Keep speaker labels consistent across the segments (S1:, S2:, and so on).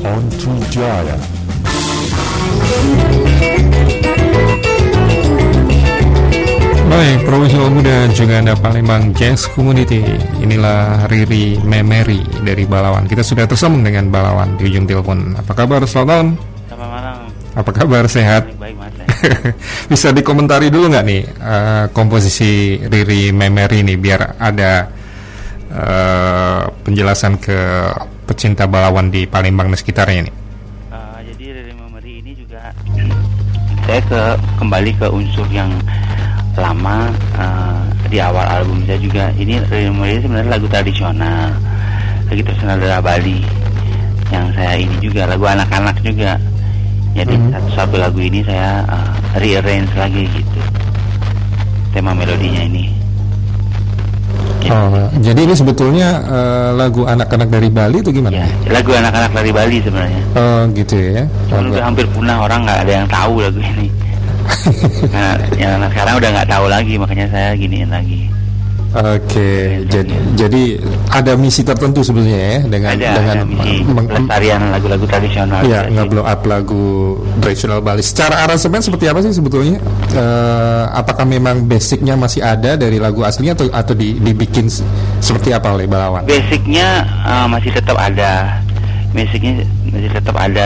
S1: On Jaya.
S2: Baik, profesional muda juga ada Palembang Jazz Community. Inilah Riri Memeri dari Balawan. Kita sudah tersambung dengan Balawan di ujung telepon. Apa kabar? Selamat malam.
S3: Selamat malam.
S2: Apa kabar? Sehat?
S3: Baik, Mas.
S2: Bisa dikomentari dulu nggak nih komposisi Riri Memeri ini biar ada penjelasan ke pecinta Balawan di Palembang dan sekitarnya ini.
S3: Jadi Riri Memeri ini juga saya kembali ke unsur yang lama di awal album saya juga. Ini Riri Memeri sebenarnya lagu tradisional daerah Bali yang saya ini juga lagu anak-anak juga. Jadi satu lagu ini saya rearrange lagi gitu tema melodinya ini.
S2: Jadi ini sebetulnya lagu anak-anak dari Bali itu gimana?
S3: Ya, lagu anak-anak dari Bali sebenarnya.
S2: Oh gitu ya.
S3: Udah hampir punah, orang nggak ada yang tahu lagu ini. Nah, yang sekarang udah nggak tahu lagi, makanya saya giniin lagi.
S2: Oke, jadi ada misi tertentu sebetulnya ya dengan
S3: misi pelestarian lagu-lagu tradisional.
S2: Ya, nge-blow up lagu tradisional Bali. Secara aransemen seperti apa sih sebetulnya? Apakah memang basicnya masih ada dari lagu aslinya atau dibikin seperti apa oleh Balawan?
S3: Basicnya masih tetap ada.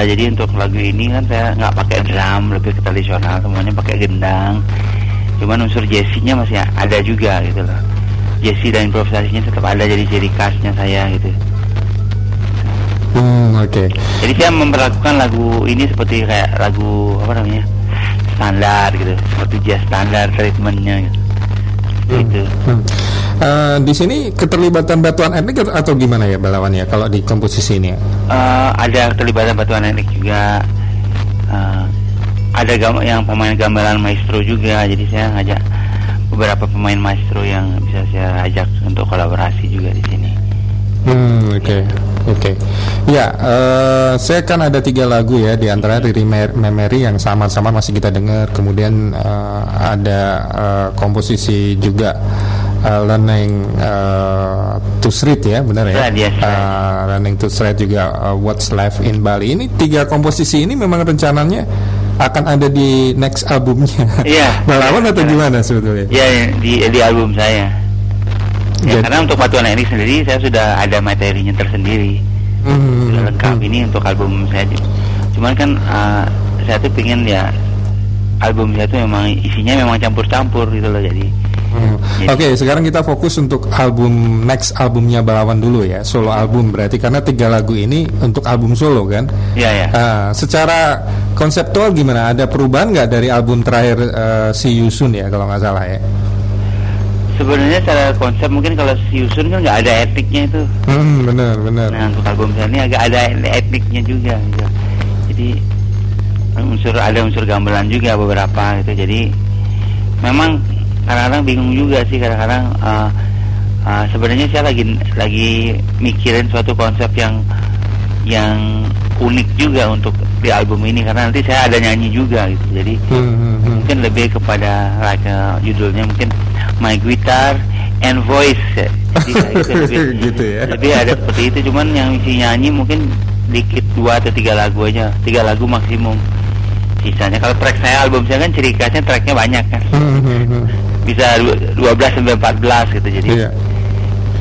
S3: Jadi untuk lagu ini kan saya nggak pakai drum, lebih ke tradisional, semuanya pakai gendang. Cuman unsur jazzy-nya masih ada juga gitu loh. Jazzy dan improvisasinya tetap ada, jadi ciri khasnya saya gitu.
S2: Oke.
S3: Jadi saya memperlakukan lagu ini seperti kayak lagu standar gitu, seperti jazz standar treatmentnya gitu. Gitu.
S2: Di sini keterlibatan batuan etnik atau gimana ya Balawan ya kalau di komposisi ini?
S3: Ada keterlibatan batuan etnik juga. Ada yang pemain gamelan maestro juga, jadi saya ngajak beberapa pemain maestro yang bisa saya ajak untuk kolaborasi juga di sini.
S2: Oke. Ya, saya kan ada 3 lagu ya, di antara Riri Memeri yang sama-sama masih kita dengar. Kemudian ada komposisi juga Learning to Street ya, benar ya? Learning to Street juga What's Life in Bali. Ini 3 komposisi ini memang rencananya akan ada di next albumnya.
S3: Iya.
S2: Balawan atau gimana sebetulnya?
S3: Iya, di album saya. Ya, karena untuk batuan etnik sendiri saya sudah ada materinya tersendiri. Sudah lengkap ini untuk album saya. Cuman kan saya tuh pengen ya album saya tuh memang isinya memang campur-campur gitu loh, jadi.
S2: Oke, sekarang kita fokus untuk next albumnya Balawan dulu ya, solo album berarti, karena 3 lagu ini untuk album solo kan?
S3: Iya.
S2: Secara konseptual gimana? Ada perubahan nggak dari album terakhir Si Yusun ya kalau nggak salah ya?
S3: Sebenarnya secara konsep mungkin kalau Si Yusun kan nggak ada etiknya itu.
S2: Benar.
S3: Nah untuk album saya ini agak ada etiknya juga gitu. Jadi ada unsur gamelan juga beberapa gitu. Jadi memang kadang-kadang bingung juga sih, kadang-kadang sebenarnya saya lagi mikirin suatu konsep yang unik juga untuk di album ini, karena nanti saya ada nyanyi juga gitu. Jadi mungkin lebih kepada judulnya mungkin My Guitar and Voice ya. Jadi
S2: gitu ya.
S3: Lebih ada seperti itu, cuman yang isi nyanyi mungkin dikit 2 atau 3 lagu aja, 3 lagu maksimum. Sisanya kalau track saya, album saya kan ciri khasnya tracknya banyak kan. Bisa 12 sampai 14 gitu, jadi.
S2: Iya.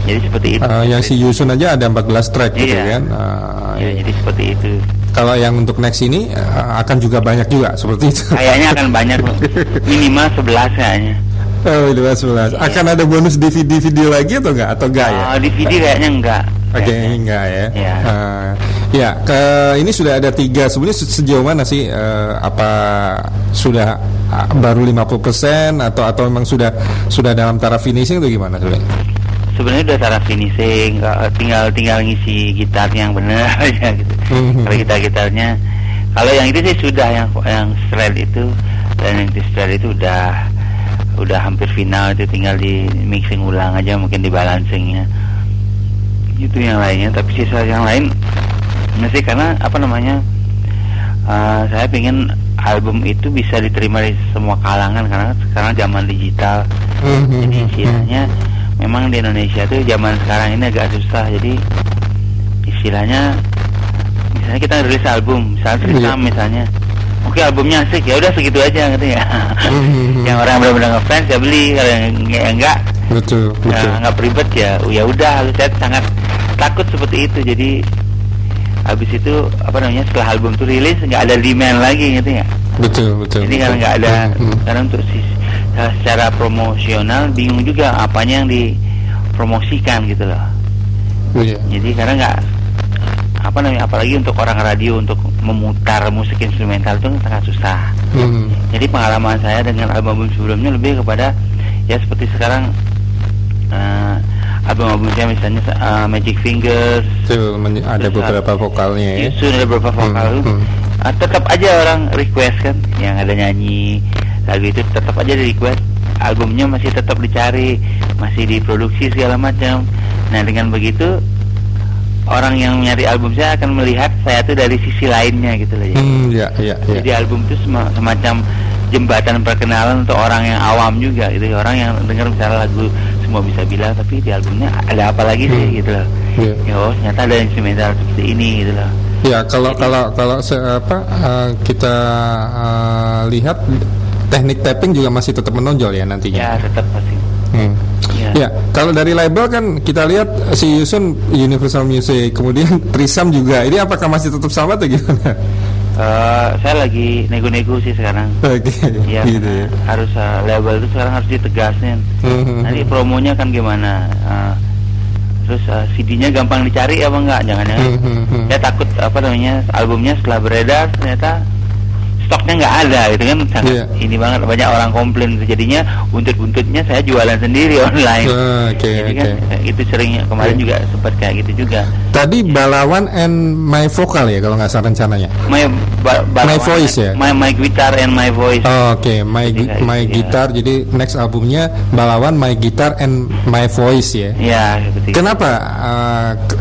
S3: Jadi seperti itu.
S2: Yang Si Yusun aja ada 14 track gitu kan.
S3: Jadi seperti itu.
S2: Kalau yang untuk next ini akan juga banyak juga seperti itu.
S3: Kayaknya akan banyak, minimal 11 kayaknya.
S2: Oh, 11. Akan ada bonus DVD video lagi atau enggak ya?
S3: DVD kayaknya enggak.
S2: Oke, enggak ya.
S3: Ya.
S2: Ini sudah ada 3. Sebenarnya sejauh mana sih? Apa sudah baru 50% atau memang sudah dalam taraf finishing atau gimana sebenarnya?
S3: Sebenarnya udah taraf finishing, tinggal ngisi gitar yang benar aja gitu. Kalau gitarnya, kalau yang itu sih sudah yang shred itu dan yang shred itu udah hampir final, itu tinggal di mixing ulang aja, mungkin di balancingnya itu yang lainnya. Tapi sisa yang lain masih, karena saya pengen album itu bisa diterima di semua kalangan, karena sekarang zaman digital. Jadi istilahnya memang di Indonesia tuh zaman sekarang ini agak susah, jadi istilahnya bisa misalnya kita rilis album, misalnya Trisam misalnya, oke albumnya asik, ya udah segitu aja gitu ya. Yang orang benar-benar ngefans ya beli, kalau yang enggak,
S2: betul.
S3: nggak ribet ya udah. Saya sangat takut seperti itu. Jadi habis itu setelah album itu rilis nggak ada demand lagi gitu ya.
S2: Betul.
S3: Jadi kalau nggak ada, karena untuk secara promosional bingung juga apanya yang dipromosikan gitu loh. Jadi karena nggak apalagi untuk orang radio untuk memutar musik instrumental itu sangat susah. Jadi pengalaman saya dengan album sebelumnya lebih kepada ya seperti sekarang album saya misalnya Magic Fingers,
S2: ada beberapa vokalnya ya.
S3: Ada beberapa vokal. Tetap aja orang request kan, yang ada nyanyi lagu itu tetap aja di request, albumnya masih tetap dicari, masih diproduksi segala macam. Nah dengan begitu orang yang nyari album saya akan melihat saya tuh dari sisi lainnya gitu loh. Jadi album itu semacam jembatan perkenalan untuk orang yang awam juga gitu, orang yang dengar misalnya lagu Semua Bisa Bilang, tapi di albumnya ada apa lagi sih gitu loh. Ya ternyata ada instrumental seperti ini gitu loh.
S2: Ya kalau kita lihat teknik tapping juga masih tetap menonjol ya nantinya.
S3: Ya tetap pasti.
S2: Ya, kalau dari label kan kita lihat si Yusun Universal Music, kemudian Trisam juga. Ini apakah masih tetap sama atau gimana?
S3: Saya lagi nego-nego sih sekarang. Ya, gitu ya. Harus label itu sekarang harus ditegasin. Nanti promonya kan gimana? Terus CD-nya gampang dicari apa enggak? Jangan-jangan saya takut albumnya setelah beredar ternyata stoknya nggak ada gitu kan, sangat ini banget, banyak orang komplain gitu. Jadinya buntut-buntutnya saya jualan sendiri online. Jadi kan itu seringnya kemarin juga sempat kayak gitu juga.
S2: Tadi Balawan and My Vocal ya kalau nggak salah rencananya. My Voice ya.
S3: My Guitar and My Voice.
S2: My Guitar. Jadi next albumnya Balawan, My Guitar and My Voice ya.
S3: Iya.
S2: Kenapa?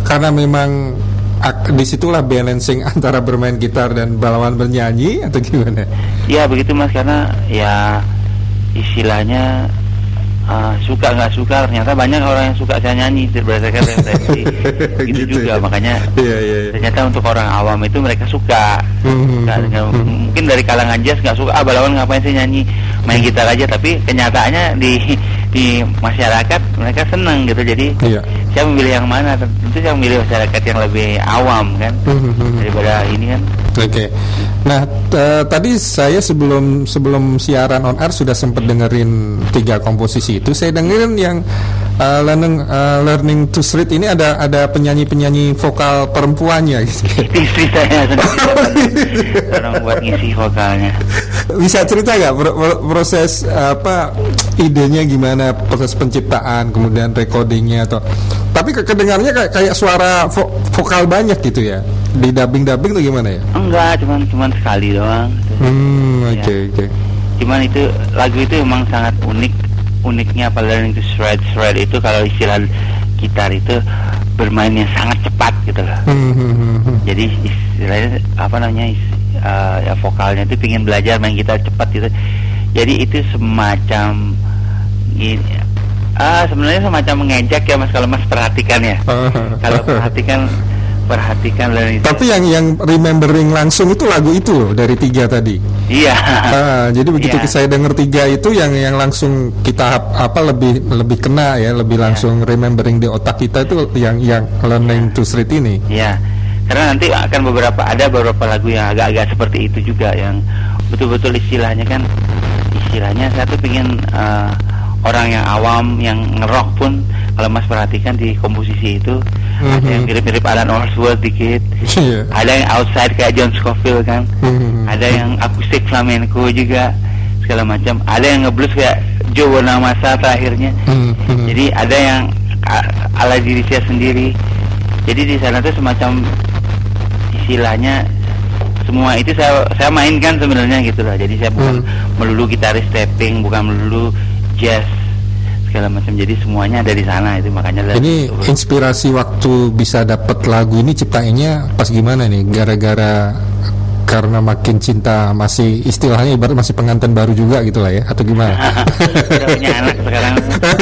S2: Karena memang disitulah balancing antara bermain gitar dan Balawan bernyanyi atau gimana?
S3: Ya begitu Mas, karena ya istilahnya suka nggak suka, ternyata banyak orang yang suka saya nyanyi berdasarkan referensi gitu juga. Makanya ternyata untuk orang awam itu mereka suka. Mungkin dari kalangan jazz nggak suka, Balawan ngapain sih nyanyi, main gitar aja. Tapi kenyataannya di masyarakat mereka senang gitu. Jadi saya memilih yang mana? Tentu saya memilih masyarakat yang lebih awam kan daripada ini kan.
S2: Nah tadi saya sebelum siaran on air sudah sempat dengerin 3 komposisi itu. Saya dengerin yang Learning to Street ini ada penyanyi vokal perempuannya gitu.
S3: Istri saya sendiri orang buat ngisi vokalnya.
S2: Bisa cerita nggak proses idenya gimana, proses penciptaan kemudian recordingnya atau? Tapi kedengarannya kayak suara vokal banyak gitu ya. Di dubbing tuh gimana ya?
S3: Enggak, cuman sekali doang.
S2: Oke.
S3: Cuman itu lagu itu memang sangat uniknya apa Learning to Shred itu kalau istilah gitar itu bermainnya sangat cepat gitu loh. Jadi istilahnya ya vokalnya itu pingin belajar main gitar cepat gitu. Jadi itu semacam sebenarnya semacam mengejek ya Mas, kalau Mas perhatikan ya. Kalau perhatikan Learning. Tapi
S2: yang remembering langsung itu lagu itu loh dari 3 tadi.
S3: Iya.
S2: Jadi begitu saya denger 3 itu yang langsung kita lebih kena ya, lebih langsung remembering di otak kita itu yang Learning to Street ini.
S3: Iya. Karena nanti akan ada beberapa lagu yang agak-agak seperti itu juga, yang betul-betul istilahnya saya tuh pingin orang yang awam yang ngerock pun kalau Mas perhatikan di komposisi itu ada yang mirip-mirip Alan Allsworth dikit, ada yang outside kayak John Scofield kan, ada yang akustik flamenco juga segala macam, ada yang ngeblues kayak Joe Bonamassa terakhirnya. Jadi ada yang ala diri saya sendiri. Jadi di sana tuh semacam istilahnya semua itu saya mainkan sebenarnya gitu loh. Jadi saya bukan melulu gitaris tapping, bukan melulu jazz segala macam, jadi semuanya ada di sana. Itu makanya
S2: ini inspirasi waktu bisa dapat lagu ini ciptainnya pas gimana nih? Gara-gara karena makin cinta, masih istilahnya ibarat masih pengantin baru juga gitu lah ya, atau gimana?
S3: Udah punya anak sekarang.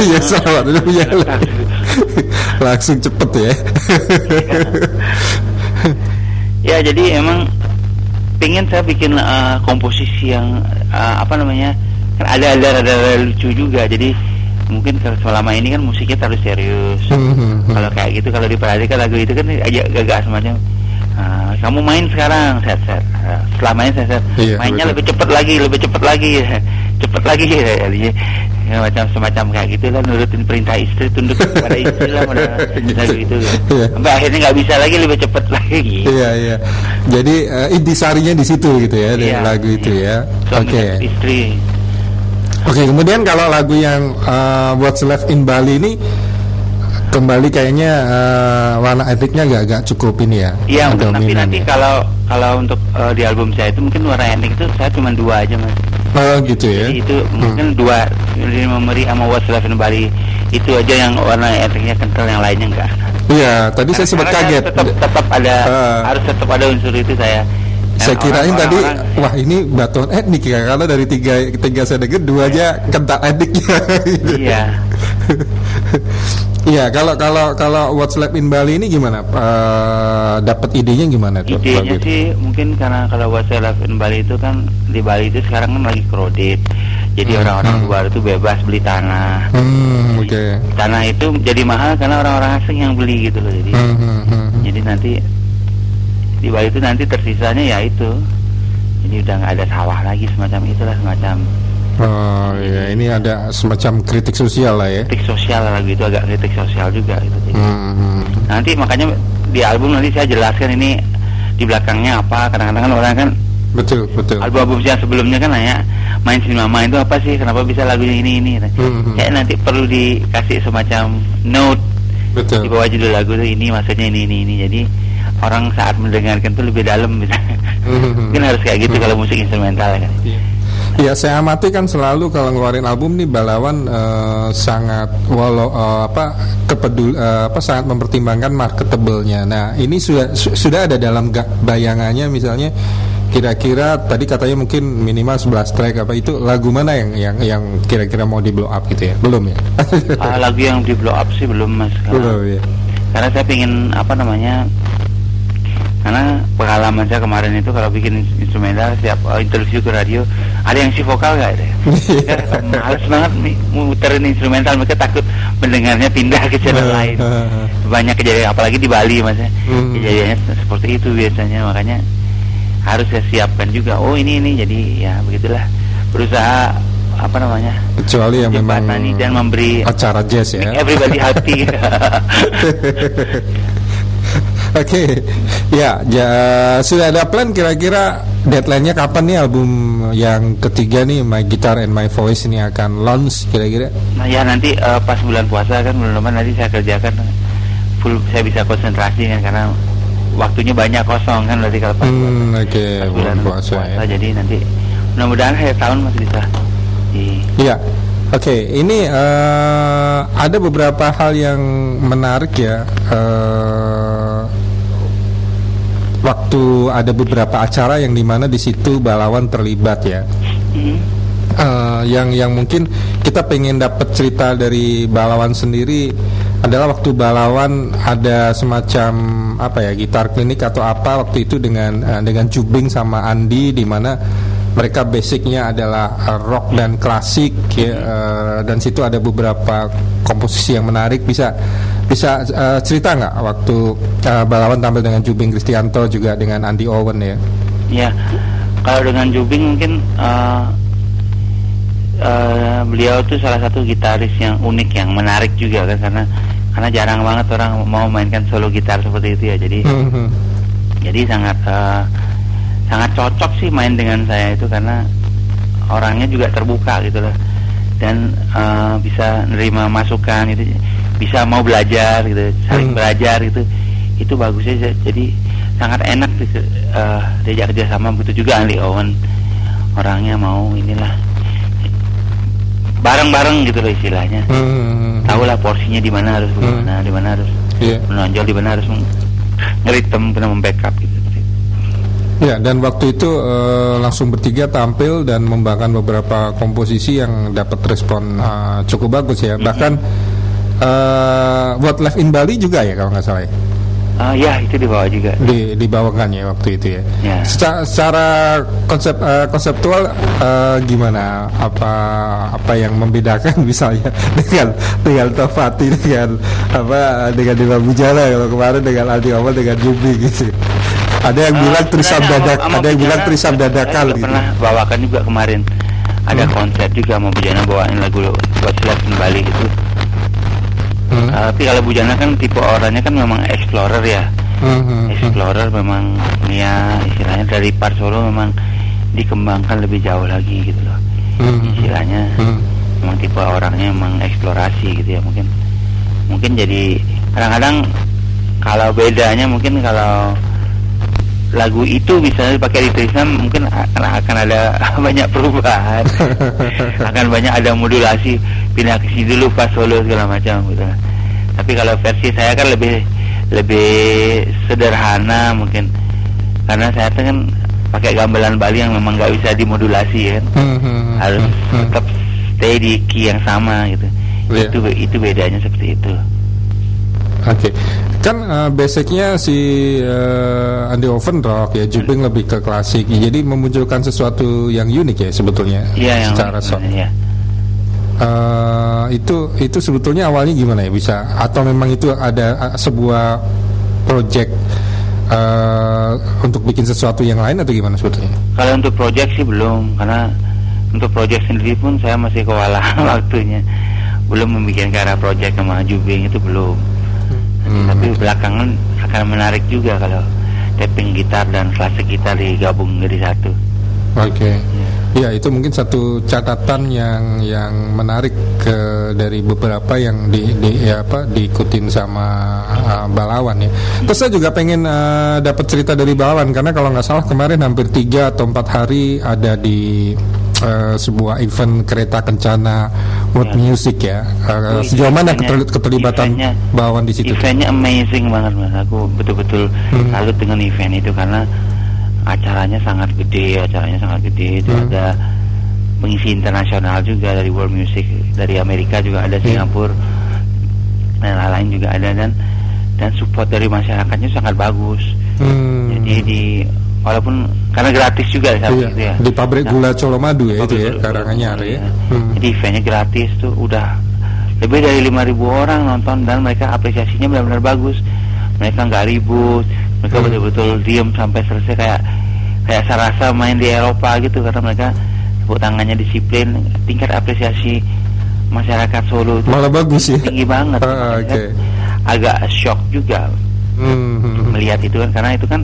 S2: Iya sama, udah punya anak. Langsung cepet ya.
S3: Ya jadi emang pengen saya bikin komposisi yang apa namanya, kan ada lucu juga. Jadi mungkin kalau selama ini kan musiknya terlalu serius. Kalau kayak gitu, kalau diperhatikan lagu itu kan agak gagak semacam kamu main sekarang set. Setelah main set.
S2: Iya,
S3: Mainnya
S2: betul.
S3: lebih cepat lagi. Cepet lagi ya, macam semacam kayak gitu lah, nurutin perintah istri, tunduk kepada istri lah, lagu itu.
S2: Iya.
S3: Sampai akhirnya nggak bisa lagi, lebih cepet lagi. Gitu.
S2: Iya. Jadi intisarinya di situ gitu ya, dari
S3: Iya,
S2: lagu itu ya.
S3: Suami
S2: Oke.
S3: dan istri.
S2: Oke, kemudian kalau lagu yang What's Left in Bali ini kembali kayaknya warna etniknya agak cukup ini ya.
S3: Iya, tapi
S2: dominan
S3: nanti
S2: ya.
S3: kalau untuk di album saya itu mungkin warna etnik itu saya cuma 2 aja mas.
S2: Oh gitu ya.
S3: Jadi itu mungkin 2, Memory sama What's Left in Bali itu aja yang warna etniknya kental, yang lainnya enggak.
S2: Iya, tadi saya sempat
S3: Karena
S2: kaget.
S3: tetap ada harus tetap ada unsur itu saya.
S2: Saya
S3: Dan
S2: kirain tadi,
S3: orang-orang-
S2: wah ini batuan etnik ya, karena dari tiga saya dengar 2 aja kental etniknya. Gitu.
S3: Iya.
S2: Iya, kalau What's Left in Bali ini gimana? Dapat idenya gimana tuh?
S3: Idenya
S2: lagu itu?
S3: sih mungkin karena kalau What's Left in Bali itu kan, di Bali itu sekarang kan lagi crowded. Jadi orang-orang luar itu bebas beli tanah.
S2: Oke.
S3: Tanah itu jadi mahal karena orang-orang asing yang beli gitu loh. Jadi jadi nanti di Bali itu nanti tersisanya ya itu. Jadi udah nggak ada sawah lagi, semacam itulah, semacam
S2: Oh iya, ini ada semacam kritik sosial lah ya.
S3: kritik sosial, lagu itu agak kritik sosial juga gitu. Jadi,
S2: Hmm.
S3: nanti makanya di album nanti saya jelaskan ini di belakangnya apa. Kadang-kadang kan orang kan
S2: Betul.
S3: album yang sebelumnya kan nanya main sinema itu apa sih, kenapa bisa lagunya ini. Kayak nanti perlu dikasih semacam note di
S2: Betul.
S3: bawah judul lagu itu, ini maksudnya ini. Jadi orang saat mendengarkan tuh lebih dalam gitu. Mungkin harus kayak gitu kalau musik instrumental kan.
S2: Ya, saya amati kan selalu kalau ngeluarin album nih Balawan sangat sangat mempertimbangkan marketable-nya. Nah, ini sudah ada dalam bayangannya, misalnya kira-kira tadi katanya mungkin minimal 11 track, apa itu lagu mana yang kira-kira mau di blow up gitu ya? Belum ya?
S3: Lagu yang di blow up sih belum mas.
S2: Belum ya.
S3: Karena saya pengen karena pengalaman saya kemarin itu kalau bikin instrumental setiap interview ke radio ada yang si vokal nggak ada ya? Males banget nih muterin instrumental, mereka takut mendengarnya pindah ke channel lain. Banyak kejadian, apalagi di Bali mas ya. Kejadiannya seperti itu biasanya, makanya harus saya siapkan juga. Oh ini jadi ya begitulah, berusaha
S2: Kecuali yang memang
S3: menjembatani dan memberi
S2: acara jazz ya.
S3: everybody happy.
S2: Oke, sudah ada plan kira-kira deadline-nya kapan nih album yang ketiga nih, My Guitar and My Voice ini akan launch kira-kira?
S3: Nah ya nanti pas bulan puasa kan, bulan depan nanti saya kerjakan full, saya bisa konsentrasi kan karena waktunya banyak kosong kan berarti kalau pas
S2: bulan puasa ya.
S3: Jadi nanti mudah-mudahan akhir tahun masih bisa.
S2: Iya. Oke, ini ada beberapa hal yang menarik ya. Waktu ada beberapa acara yang dimana di situ Balawan terlibat ya. Yang mungkin kita pengen dapat cerita dari Balawan sendiri adalah waktu Balawan ada semacam gitar klinik atau apa waktu itu dengan Jubing sama Andi, di mana mereka basicnya adalah rock dan klasik ya, dan situ ada beberapa komposisi yang menarik. Bisa cerita nggak waktu Balawan tampil dengan Jubing Kristianto juga dengan Andi Owen ya?
S3: Ya, kalau dengan Jubing mungkin beliau tuh salah satu gitaris yang unik, yang menarik juga kan, karena jarang banget orang mau mainkan solo gitar seperti itu ya. Jadi sangat cocok sih main dengan saya itu, karena orangnya juga terbuka gitu loh, dan bisa nerima masukan gitu, bisa mau belajar gitu, saling belajar gitu, itu bagusnya. Jadi sangat enak gitu, diajak kerja sama. Begitu juga Andi Owen, orangnya mau bareng-bareng gitu loh istilahnya. Tahu lah porsinya di mana harus bagaimana, di mana harus menonjol, di mana harus ngeritem, benar membackup gitu.
S2: Ya, dan waktu itu langsung bertiga tampil dan membawakan beberapa komposisi yang dapat respon cukup bagus ya. Bahkan What Left in Bali juga ya kalau nggak salah ya.
S3: Ya itu dibawa juga.
S2: Dibawakan ya waktu itu ya.
S3: Ya.
S2: Secara konseptual gimana? Apa yang membedakan misalnya dengan Tofati dengan Dewa Bujana, kalau kemarin dengan Aldi Omar dengan Jubi gitu. Ada yang bilang trisam dadakan, ada yang bilang trisam dadakan gitu.
S3: Pernah bawakan juga kemarin. Ada konser juga mau Bujana bawain lagu buat silat kembali gitu. Tapi kalau Bujana kan tipe orangnya kan memang explorer ya. Explorer memang ya istilahnya dari part solo memang dikembangkan lebih jauh lagi gitu loh. Istilahnya memang tipe orangnya memang eksplorasi gitu ya, mungkin jadi kadang-kadang kalau bedanya mungkin kalau lagu itu bisa dipakai di Trisam mungkin akan ada banyak perubahan. Akan banyak ada modulasi, pindah ke sini dulu pas solo segala macam gitu. Tapi kalau versi saya kan lebih sederhana mungkin, karena saya kan pakai gamelan Bali yang memang nggak bisa dimodulasi kan. Harus tetap stay di key yang sama gitu. Itu bedanya seperti itu.
S2: Oke, kan basicnya si Andy Oven rock ya, Jubing lebih ke klasik, jadi memunculkan sesuatu yang unik ya sebetulnya.
S3: Iya,
S2: secara sound.
S3: Iya.
S2: Itu sebetulnya awalnya gimana ya bisa, atau memang itu ada sebuah project untuk bikin sesuatu yang lain atau gimana sebetulnya?
S3: Kalau untuk project sih belum, karena untuk project sendiri pun saya masih kewalahan waktunya, belum membuat ke arah project sama Jubing itu belum. Tapi belakangan akan menarik juga kalau tapping gitar dan klasik gitar digabung jadi satu.
S2: Oke. Ya itu mungkin satu catatan yang menarik dari beberapa yang diikutin sama Balawan ya. Terus saya juga pengen dapat cerita dari Balawan, karena kalau nggak salah kemarin hampir 3 atau 4 hari ada di sebuah event kereta kencana World Music ya. Sejauh mana keterlibatan Balawan di situ?
S3: Eventnya amazing banget Mas. Aku betul-betul salut dengan event itu karena acaranya sangat gede. Itu ada pengisi internasional juga dari World Music, dari Amerika juga ada, Singapura dan lain-lain juga ada, dan support dari masyarakatnya sangat bagus. Jadi walaupun karena gratis juga itu ya.
S2: Di pabrik gula Colomadu ya itu ya, Karanganyar ya.
S3: Jadi eventnya gratis tuh, udah lebih dari 5.000 orang nonton dan mereka apresiasinya benar-benar bagus. Mereka nggak ribut, mereka betul-betul diem sampai selesai, kayak saya rasa main di Eropa gitu, karena mereka tepuk tangannya disiplin. Tingkat apresiasi masyarakat Solo itu
S2: malah bagus ya,
S3: tinggi banget. Agak shock juga melihat itu kan, karena itu kan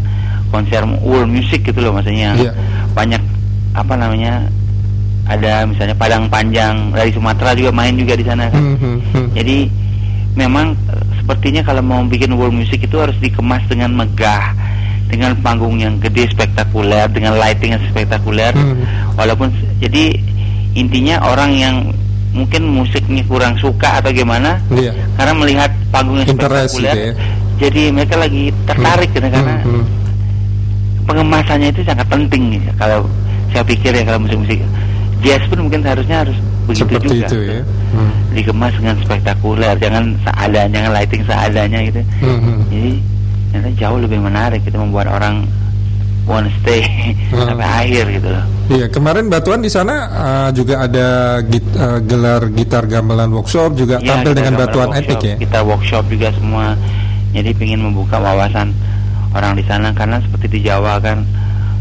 S3: konser world music gitu loh, maksudnya banyak ada misalnya Padang Panjang dari Sumatera juga main juga di sana kan. Jadi memang sepertinya kalau mau bikin world music itu harus dikemas dengan megah, dengan panggung yang gede spektakuler, dengan lighting yang spektakuler. Walaupun jadi intinya orang yang mungkin musiknya kurang suka atau gimana, karena melihat panggung yang spektakuler, jadi mereka lagi tertarik gitu, karena pengemasannya itu sangat penting ya. Kalau saya pikir ya, kalau musik-musik jazz pun mungkin seharusnya harus begitu seperti juga itu, ya. Dikemas dengan spektakuler, jangan seadanya, jangan lighting seadanya gitu. Jadi ternyata jauh lebih menarik, itu membuat orang want stay sampai akhir gitu loh.
S2: Iya, kemarin Batuan di sana juga ada gelar gitar gamelan workshop juga, tampil dengan Batuan Epic ya.
S3: Kita workshop juga semua. Jadi ingin membuka wawasan orang di sana, karena seperti di Jawa kan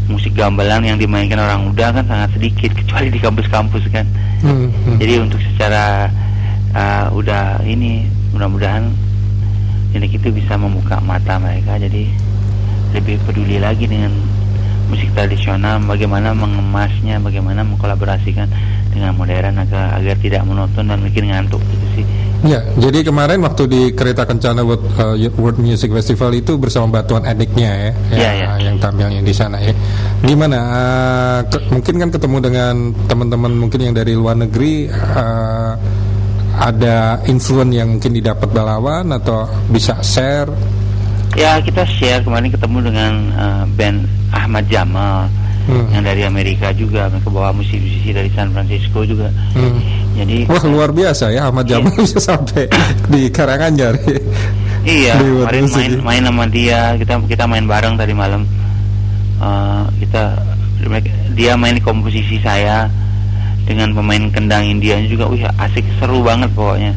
S3: musik gamelan yang dimainkan orang muda kan sangat sedikit, kecuali di kampus-kampus kan. Jadi untuk secara udah ini, mudah-mudahan ini itu bisa membuka mata mereka, jadi lebih peduli lagi dengan musik tradisional, bagaimana mengemasnya, bagaimana mengkolaborasikan dengan modern agar tidak monoton dan bikin ngantuk gitu sih.
S2: Ya, jadi kemarin waktu di Kereta Kencana World Music Festival itu bersama Batuan Adiknya ya, yang tampilnya di sana ya. Gimana? Mungkin kan ketemu dengan teman-teman mungkin yang dari luar negeri, ada influence yang mungkin didapat Balawan atau bisa share?
S3: Ya, kita share. Kemarin ketemu dengan band Ahmad Jamal yang dari Amerika juga, mereka bawa musisi dari San Francisco juga. Jadi
S2: wah, luar biasa ya, Ahmad Jamal bisa sampai di Karanganyar.
S3: Iya,
S2: Di World
S3: kemarin
S2: Music ya?
S3: main sama dia, kita main bareng tadi malam. Dia main komposisi saya dengan pemain kendang Indianya juga, asik, seru banget pokoknya.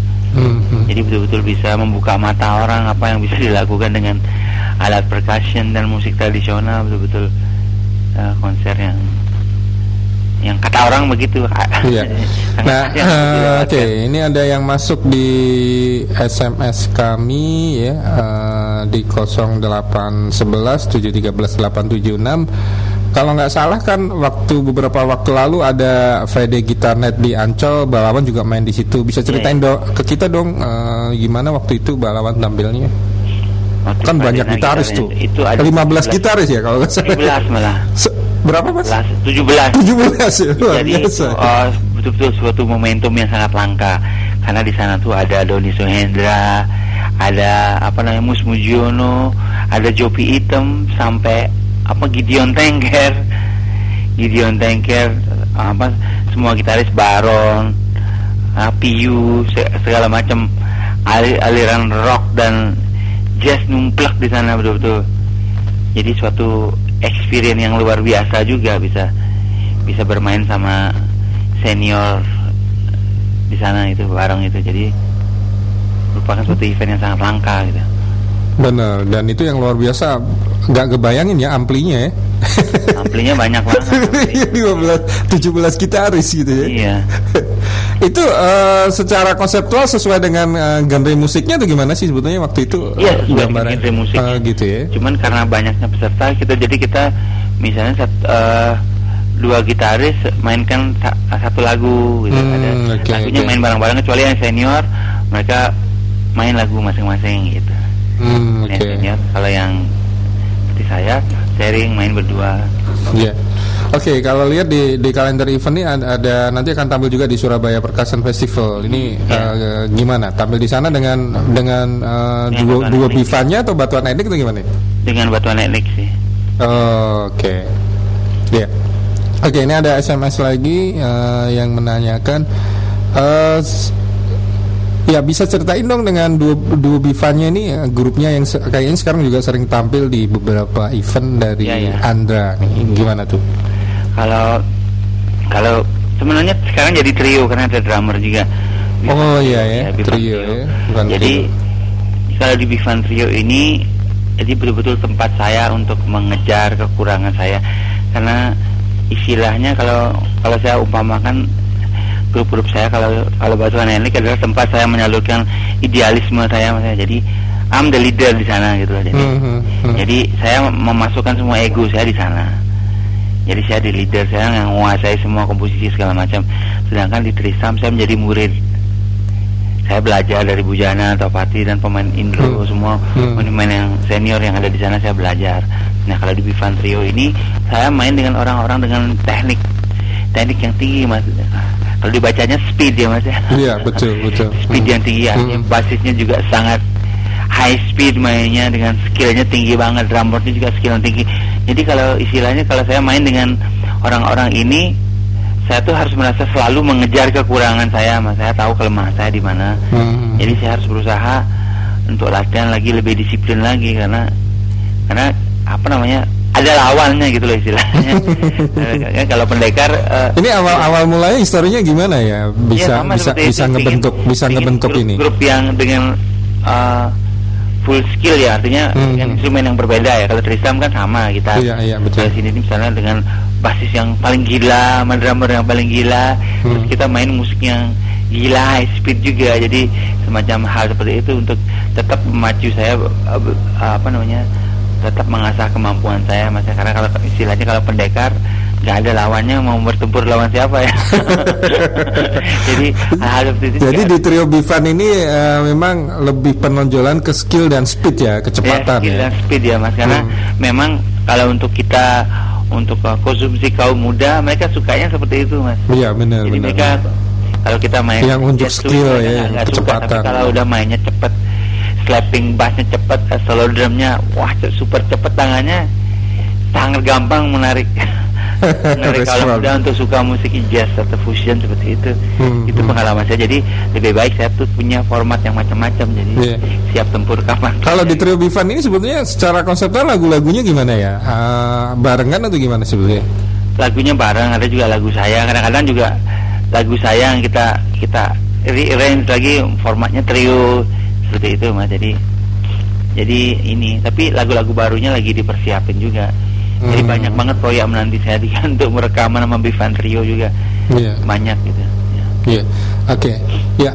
S3: Jadi betul-betul bisa membuka mata orang apa yang bisa dilakukan dengan alat percussion dan musik tradisional, betul-betul konser yang kata orang begitu.
S2: Iya. Nah, oke, ini ada yang masuk di SMS kami ya, di 0811 713 876. Kalau nggak salah kan beberapa waktu lalu ada Friday Guitar Night di Ancol, Balawan juga main di situ. Bisa ceritain ke kita dong, gimana waktu itu Balawan tampilnya?
S3: Waktu
S2: Kan banyak
S3: Friday Night
S2: gitaris
S3: Guitar
S2: tuh.
S3: Night itu ada
S2: 15 gitaris ya kalau nggak salah.
S3: 17 malah.
S2: Berapa Mas?
S3: 17.
S2: 17 ya, luar
S3: Jadi
S2: biasa.
S3: betul-betul suatu momentum yang sangat langka, karena di sana tuh ada Doni Suhendra, ada Mus Mujiono, ada Jopi Item, sampai Gideon Tengker, semua gitaris, Baron, Piyu, segala macam aliran rock dan jazz numplek di sana betul-betul. Jadi suatu experience yang luar biasa juga, bisa bermain sama senior di sana itu bareng itu. Jadi merupakan suatu event yang sangat langka gitu.
S2: Bener, dan itu yang luar biasa. Nggak kebayangin ya amplinya ya.
S3: Amplinya banyak banget.
S2: 17 gitaris gitu ya.
S3: Iya.
S2: Itu secara konseptual sesuai dengan genre musiknya atau gimana sih sebetulnya waktu itu?
S3: Iya, sesuai dengan
S2: gambaran
S3: genre musik.
S2: Gitu ya.
S3: Cuman karena banyaknya peserta, kita misalnya dua gitaris mainkan satu lagu gitu. Ada lagunya main bareng-bareng, kecuali yang senior mereka main lagu masing-masing gitu. Yang senior, kalau yang seperti saya sharing main berdua.
S2: Iya. Oke, kalau lihat di kalender event ini ada nanti akan tampil juga di Surabaya Percussion Festival. Ini gimana? Tampil di sana dengan dua bifannya atau batuan etnik atau gimana? Dengan
S3: batuan etnik sih.
S2: Oke. Ya. Oke, ini ada SMS lagi yang menanyakan, ya bisa ceritain dong dengan dua bifannya ini, grupnya yang kayaknya sekarang juga sering tampil di beberapa event dari Andra nih, gimana tuh?
S3: Kalau sebenarnya sekarang jadi trio karena ada drummer juga.
S2: Trio ya.
S3: Jadi kalau di Bifan Trio ini, jadi betul-betul tempat saya untuk mengejar kekurangan saya, karena istilahnya kalau saya umpamakan grup-grup saya, kalau batuan etnik adalah tempat saya menyalurkan idealisme saya. Jadi I'm the leader di sana gitu. Jadi saya memasukkan semua ego saya di sana. Jadi saya di leader, saya yang menguasai semua komposisi segala macam. Sedangkan di Trisam saya menjadi murid. Saya belajar dari Bujana, Topati dan pemain Indro, semua pemain yang senior yang ada di sana saya belajar. Nah, kalau di Bifan Trio ini saya main dengan orang-orang dengan teknik yang tinggi, Mas. Kalau dibacanya speed ya, Mas ya.
S2: Iya, betul.
S3: Speed yang tinggi, artinya basisnya juga sangat high speed mainnya, dengan skillnya tinggi banget, drummernya juga skill yang tinggi. Jadi kalau istilahnya, kalau saya main dengan orang-orang ini, saya tuh harus merasa selalu mengejar kekurangan saya, Mas. Saya tahu kelemahan saya di mana. Jadi saya harus berusaha untuk latihan lagi, lebih disiplin lagi, karena ada lawannya gitu loh istilahnya. Kalau pendekar
S2: ini awal mulanya historinya gimana ya? Bisa ngebentuk ini.
S3: Grup yang dengan full skill ya, artinya dengan instrumen yang berbeda ya. Kalau Trisam kan sama kita.
S2: Iya, betul.
S3: Di sini misalnya dengan basis yang paling gila, sama drummer yang paling gila, terus kita main musik yang gila, high speed juga. Jadi semacam hal seperti itu untuk tetap memacu saya, tetap mengasah kemampuan saya, Mas. Karena kalau istilahnya kalau pendekar nggak ada lawannya, mau bertempur lawan siapa ya? Jadi hal seperti itu. Jadi
S2: di trio Bifan ini memang lebih penonjolan ke skill dan speed ya, kecepatan
S3: skill dan speed ya, Mas. Karena memang kalau untuk kita, untuk konsumsi kaum muda, mereka sukanya seperti itu, Mas.
S2: Iya, benar.
S3: Jadi mereka kalau kita main
S2: yang untuk skill ya, kecepatan.
S3: Suka, tapi kalau udah mainnya cepet, slapping bassnya cepet, solo drumnya super cepet, tangannya sangat gampang menarik mereka
S2: Respon.
S3: muda untuk suka musik jazz atau fusion seperti itu. Itu pengalaman saya. Jadi lebih baik saya tuh punya format yang macam-macam, jadi
S2: Iya.
S3: siap tempur kapan.
S2: Kalau di Trio Bifan ini sebetulnya secara konsepnya lagu-lagunya gimana ya? Barengan atau gimana sebetulnya?
S3: Lagunya bareng, ada juga lagu saya. Kadang-kadang juga lagu saya yang kita rearrange lagi formatnya trio seperti itu Mas. Jadi ini, tapi lagu-lagu barunya lagi dipersiapin juga. Jadi banyak banget proyek menanti saya untuk merekaman sama Bifan Trio juga.
S2: Iya.
S3: Banyak gitu. Ya.
S2: Iya, oke. Ya,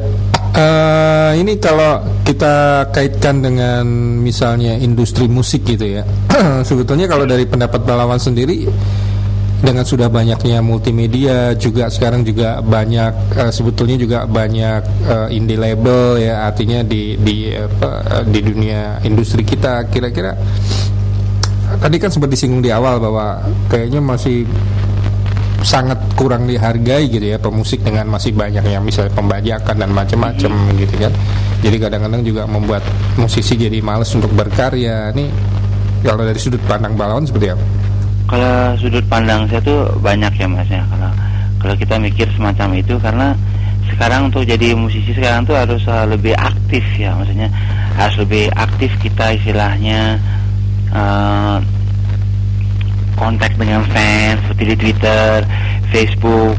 S2: ini kalau kita kaitkan dengan misalnya industri musik gitu ya, sebetulnya kalau dari pendapat Balawan sendiri, dengan sudah banyaknya multimedia juga sekarang juga banyak sebetulnya juga banyak indie label ya, artinya di dunia industri kita, kira-kira tadi kan sempat disinggung di awal bahwa kayaknya masih sangat kurang dihargai gitu ya pemusik, dengan masih banyak yang misalnya pembajakan dan macam-macam gitu kan. Jadi kadang-kadang juga membuat musisi jadi malas untuk berkarya. Ini kalau dari sudut pandang Balawan seperti apa?
S3: Kalau sudut pandang saya tuh banyak ya Mas ya. Kalau kita mikir semacam itu, karena sekarang untuk jadi musisi sekarang tuh harus lebih aktif ya, maksudnya harus lebih aktif kita istilahnya kontak dengan fans seperti di Twitter, Facebook.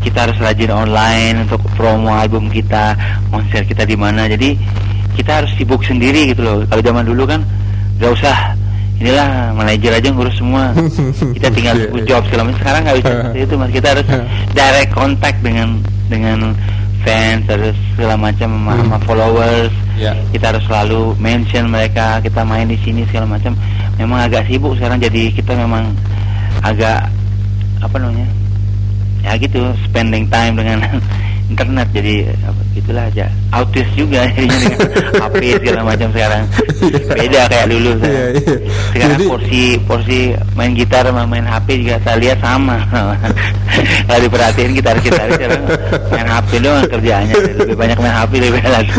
S3: Kita harus rajin online untuk promo album kita, konser kita di mana. Jadi kita harus sibuk sendiri gitu loh. Kalau zaman dulu kan gak usah, inilah manajer aja ngurus semua, kita tinggal tunggu job segala macam. Sekarang nggak bisa seperti itu Mas. Kita harus direct contact dengan fans, harus segala macam sama followers. Kita harus selalu mention mereka, kita main di sini segala macam. Memang agak sibuk sekarang, jadi kita memang agak ya gitu, spending time dengan internet, jadi gitulah aja, autis juga jadinya dengan HP segala macam sekarang. Beda kayak dulu saya. Sekarang jadi, porsi main gitar sama main HP juga saya lihat sama. Kalau diperhatiin gitar sekarang main HP doang kerjaannya, lebih banyak main HP lebih lagi.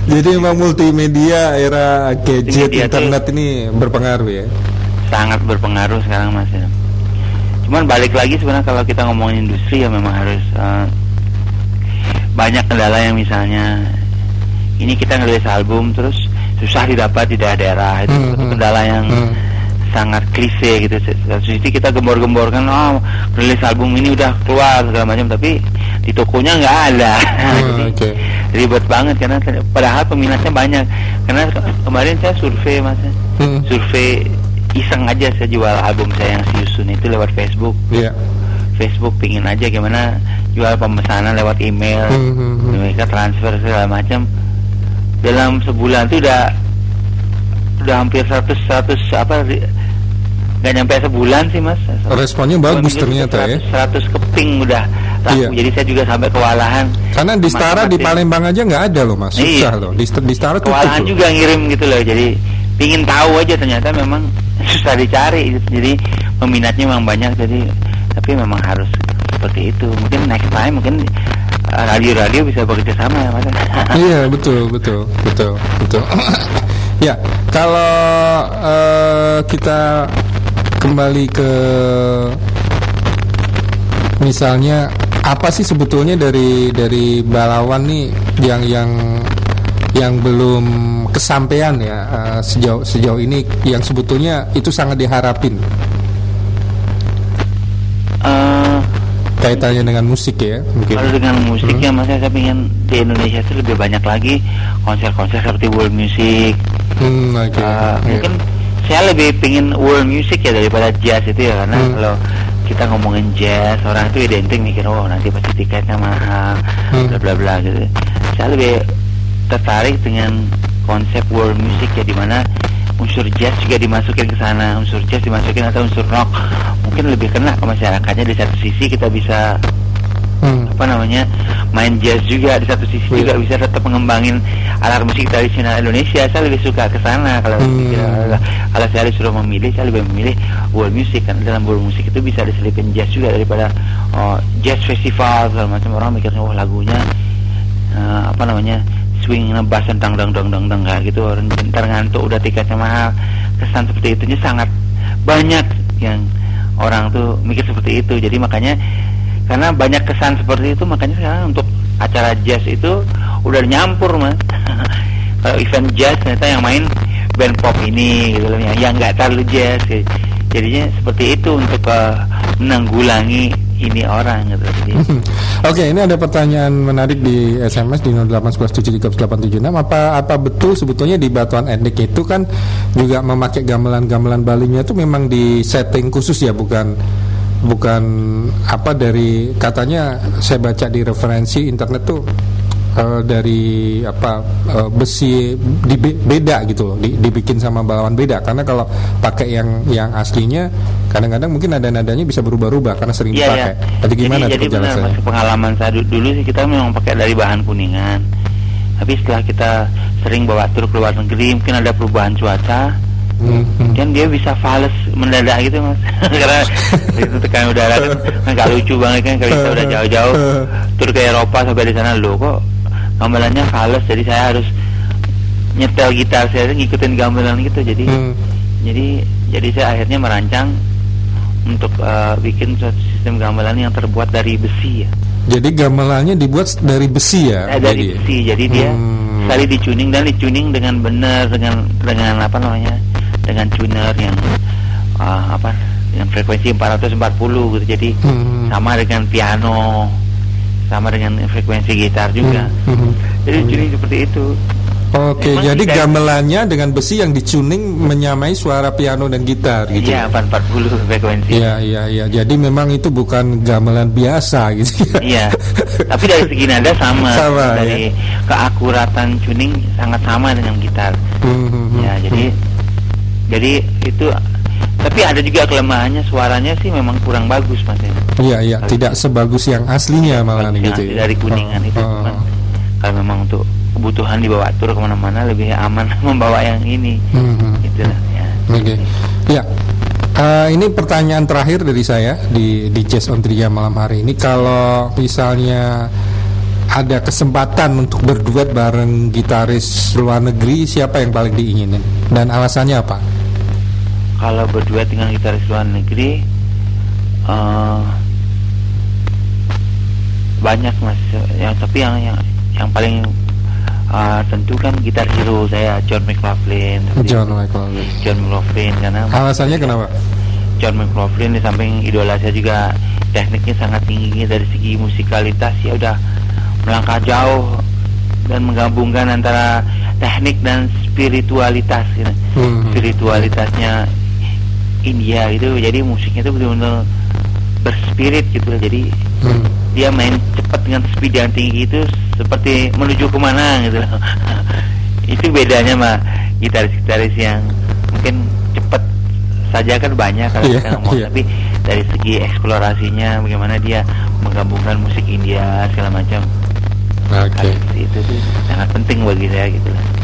S2: Jadi emang multimedia, era gadget, internet ini berpengaruh ya?
S3: Sangat berpengaruh sekarang Mas ya. Cuman balik lagi sebenarnya kalau kita ngomongin industri ya memang harus banyak kendala, yang misalnya ini kita ngerilis album terus susah didapat di daerah-daerah, itu kendala yang sangat klise gitu. Jadi kita gembor-gemborkan, rilis album ini udah keluar segala macam, tapi di tokonya nggak ada. Jadi ribet banget, karena padahal peminatnya banyak. Karena kemarin saya survei Mas, survei iseng aja, saya jual album saya yang Siusun itu lewat Facebook. Facebook pingin aja gimana jual pemesanan lewat email, mereka transfer segala macam. Dalam sebulan itu udah hampir 100 nggak nyampe sebulan sih Mas.
S2: Responnya bagus ternyata
S3: 100, ya. 100 keping udah laku. Jadi saya juga sampai kewalahan.
S2: Karena di Stara di Palembang aja nggak ada loh Mas, susah loh. Di Stara tuh
S3: kewalahan juga ngirim gitu loh. Jadi pingin tahu aja, ternyata memang susah dicari. Jadi peminatnya memang banyak. Jadi tapi memang harus seperti itu. Mungkin next time mungkin radio-radio bisa bekerja sama ya Mas.
S2: Iya betul. Ya, kalau kita kembali ke misalnya apa sih sebetulnya dari Balawan nih yang belum kesampaian ya sejauh ini, yang sebetulnya itu sangat diharapin kaitannya dengan musik ya mungkin.
S3: Kalau dengan musik ya Mas, saya pengen di Indonesia itu lebih banyak lagi konser-konser seperti world music. Mungkin saya lebih pengen world music ya daripada jazz itu ya, karena kalau kita ngomongin jazz, orang itu identik mikir nanti pasti tiketnya mahal, bla bla bla gitu. Saya lebih tertarik dengan konsep world music ya, dimana unsur jazz juga dimasukin ke sana, unsur jazz dimasukin atau unsur rock, mungkin lebih kena ke masyarakatnya. Di satu sisi kita bisa main jazz juga, di satu sisi juga bisa tetap mengembangin alat musik tradisional Indonesia. Saya lebih suka ke sana. Kalau saya disuruh memilih, saya lebih memilih world music, karena dalam world music itu bisa diselipin jazz juga daripada jazz festival segala macam. Orang mikirnya lagunya swing ngebass dang kayak gitu, orang ntar ngantuk udah tiketnya mahal. Kesan seperti itunya sangat banyak yang orang tuh mikir seperti itu. Jadi makanya karena banyak kesan seperti itu, makanya sekarang untuk acara jazz itu udah nyampur mas. Kalau event jazz ternyata yang main band pop ini gitu loh, yang nggak terlalu jazz gitu. Jadinya seperti itu untuk menanggulangi ini orang gitu. Jadi,
S2: Oke, ini ada pertanyaan menarik di SMS di 0817733876. Apa betul sebetulnya di Batuan Etnik itu kan juga memakai gamelan-gamelan Balinya itu memang di setting khusus ya, bukan apa dari katanya saya baca di referensi internet tuh dari besi beda gitu loh, dibikin sama balawan beda, karena kalau pakai yang aslinya kadang-kadang mungkin nadanya bisa berubah-ubah karena sering dipakai. Jadi gimana
S3: jadi benar mas, pengalaman saya dulu sih kita memang pakai dari bahan kuningan, tapi setelah kita sering bawa tur ke luar negeri, mungkin ada perubahan cuaca, kan dia bisa fals mendadak gitu mas. Karena itu tekanan udara kan nggak lucu banget kan kalau kita udah jauh-jauh tur ke Eropa sampai di sana, loh kok gamelannya fals, jadi saya harus nyetel gitar saya ngikutin gamelan gitu. Jadi saya akhirnya merancang untuk bikin suatu sistem gamelan yang terbuat dari besi ya.
S2: Jadi gamelannya dibuat dari besi ya?
S3: Dari besi, jadi dia sekali dicuning dengan benar, dengan apa namanya, dengan tuner yang dengan frekuensi 440 gitu. Jadi sama dengan piano, sama dengan frekuensi gitar juga. Jadi tuning seperti itu.
S2: Oke, jadi gamelannya dengan besi yang dicuning menyamai suara piano dan gitar gitu.
S3: Iya, 440 frekuensi.
S2: Iya. Jadi memang itu bukan gamelan biasa gitu.
S3: Iya. Tapi dari segi nada sama dari
S2: ya?
S3: keakuratan tuning sangat sama dengan gitar. Ya, jadi itu. Tapi ada juga kelemahannya, suaranya sih memang kurang bagus mas.
S2: Iya, tidak sebagus yang aslinya malah gitu.
S3: Dari kuningan itu. Kalau memang untuk kebutuhan dibawa tur kemana-mana lebih aman membawa yang ini. Itulah ya.
S2: Oke. Ya. Ini pertanyaan terakhir dari saya di Jazz on Tria malam hari ini. Kalau misalnya ada kesempatan untuk berduet bareng gitaris luar negeri, siapa yang paling diinginin dan alasannya apa?
S3: Kalau berduet dengan gitaris luar negeri banyak mas, tapi yang paling tentu kan gitar hero saya John McLaughlin. Karena
S2: alasannya kenapa?
S3: John McLaughlin di samping idola saya juga tekniknya sangat tinggi, dari segi musikalitas ya udah melangkah jauh dan menggabungkan antara teknik dan spiritualitas gitu. Spiritualitasnya India gitu, jadi musiknya itu benar-benar berspirit gitu. Jadi dia main cepat dengan speed yang tinggi itu seperti menuju kemana gitu. Itu bedanya mah gitaris-gitaris yang mungkin cepat saja kan banyak kalau kita ngomong, tapi dari segi eksplorasinya bagaimana dia menggabungkan musik India segala macam. Itu tuh sangat penting bagi saya gitu lah.